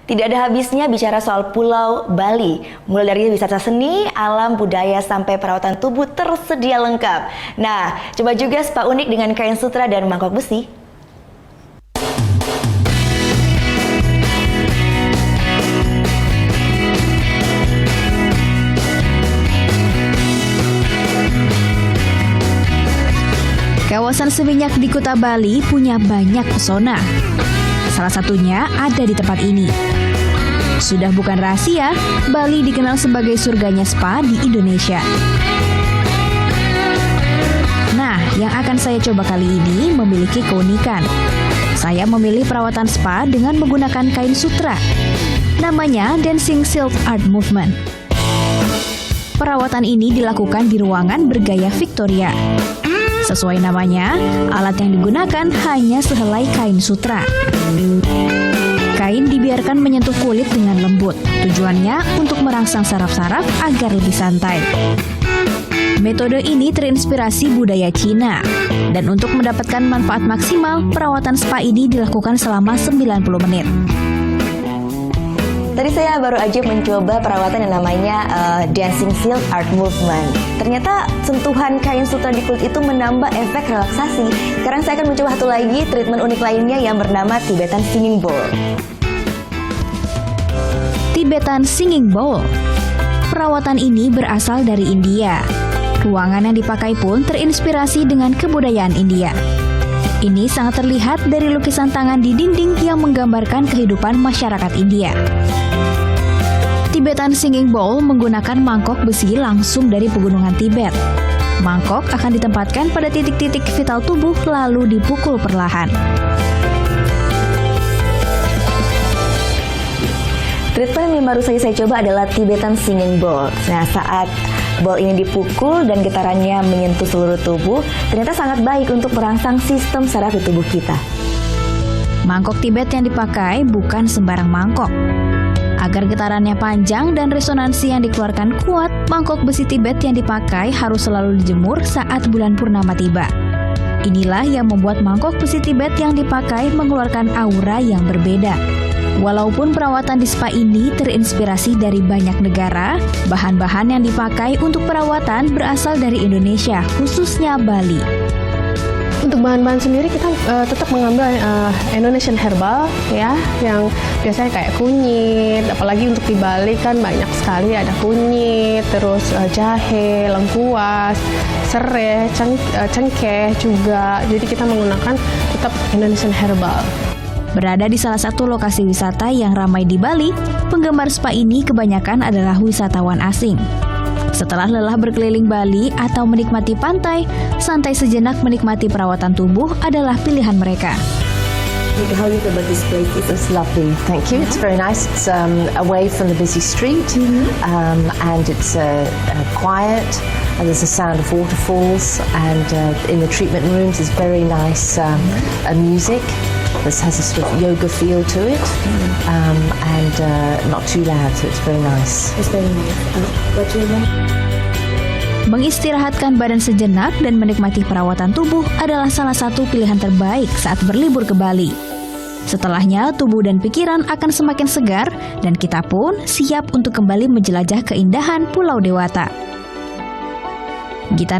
Tidak ada habisnya bicara soal Pulau Bali. Mulai dari wisata seni, alam, budaya, sampai perawatan tubuh tersedia lengkap. Nah, coba juga spa unik dengan kain sutra dan mangkok besi. Kawasan Seminyak di Kuta Bali punya banyak pesona. Salah satunya ada di tempat ini. Sudah bukan rahasia, Bali dikenal sebagai surganya spa di Indonesia. Nah, yang akan saya coba kali ini memiliki keunikan. Saya memilih perawatan spa dengan menggunakan kain sutra. Namanya Dancing Silk Art Movement. Perawatan ini dilakukan di ruangan bergaya Victoria. Sesuai namanya, alat yang digunakan hanya sehelai kain sutra. Kain dibiarkan menyentuh kulit dengan lembut. Tujuannya untuk merangsang saraf-saraf agar lebih santai. Metode ini terinspirasi budaya Cina. Dan untuk mendapatkan manfaat maksimal, perawatan spa ini dilakukan selama 90 menit. Tadi saya baru aja mencoba perawatan yang namanya Dancing Silk Art Movement. Ternyata sentuhan kain sutra di kulit itu menambah efek relaksasi. Sekarang saya akan mencoba satu lagi treatment unik lainnya yang bernama Tibetan Singing Bowl. Tibetan Singing Bowl. Perawatan ini berasal dari India. Ruangan yang dipakai pun terinspirasi dengan kebudayaan India. Ini sangat terlihat dari lukisan tangan di dinding yang menggambarkan kehidupan masyarakat India. Tibetan Singing Bowl menggunakan mangkok besi langsung dari pegunungan Tibet. Mangkok akan ditempatkan pada titik-titik vital tubuh lalu dipukul perlahan. Treatment yang baru saja saya coba adalah Tibetan Singing Bowl. Nah, saat bowl ini dipukul dan getarannya menyentuh seluruh tubuh, ternyata sangat baik untuk merangsang sistem saraf di tubuh kita. Mangkok Tibet yang dipakai bukan sembarang mangkok. Agar getarannya panjang dan resonansi yang dikeluarkan kuat, mangkok besi Tibet yang dipakai harus selalu dijemur saat bulan purnama tiba. Inilah yang membuat mangkok besi Tibet yang dipakai mengeluarkan aura yang berbeda. Walaupun perawatan di spa ini terinspirasi dari banyak negara, bahan-bahan yang dipakai untuk perawatan berasal dari Indonesia, khususnya Bali. Untuk bahan-bahan sendiri kita tetap mengambil Indonesian herbal ya, yang biasanya kayak kunyit, apalagi untuk di Bali kan banyak sekali ada kunyit, terus jahe, lengkuas, serai, cengkeh juga. Jadi kita menggunakan tetap Indonesian herbal. Berada di salah satu lokasi wisata yang ramai di Bali, penggemar spa ini kebanyakan adalah wisatawan asing. Setelah lelah berkeliling Bali atau menikmati pantai, santai sejenak menikmati perawatan tubuh adalah pilihan mereka. How do you feel about this place? It's lovely, thank you. It's very nice. It's away from the busy street, and it's quiet. And there's a sound of waterfalls, and in the treatment rooms is very nice music. This has a sort of yoga feel to it, and not too loud, so it's very nice. It's very nice. What do you want? Mengistirahatkan badan sejenak dan menikmati perawatan tubuh adalah salah satu pilihan terbaik saat berlibur ke Bali. Setelahnya, tubuh dan pikiran akan semakin segar dan kita pun siap untuk kembali menjelajah keindahan Pulau Dewata. Gita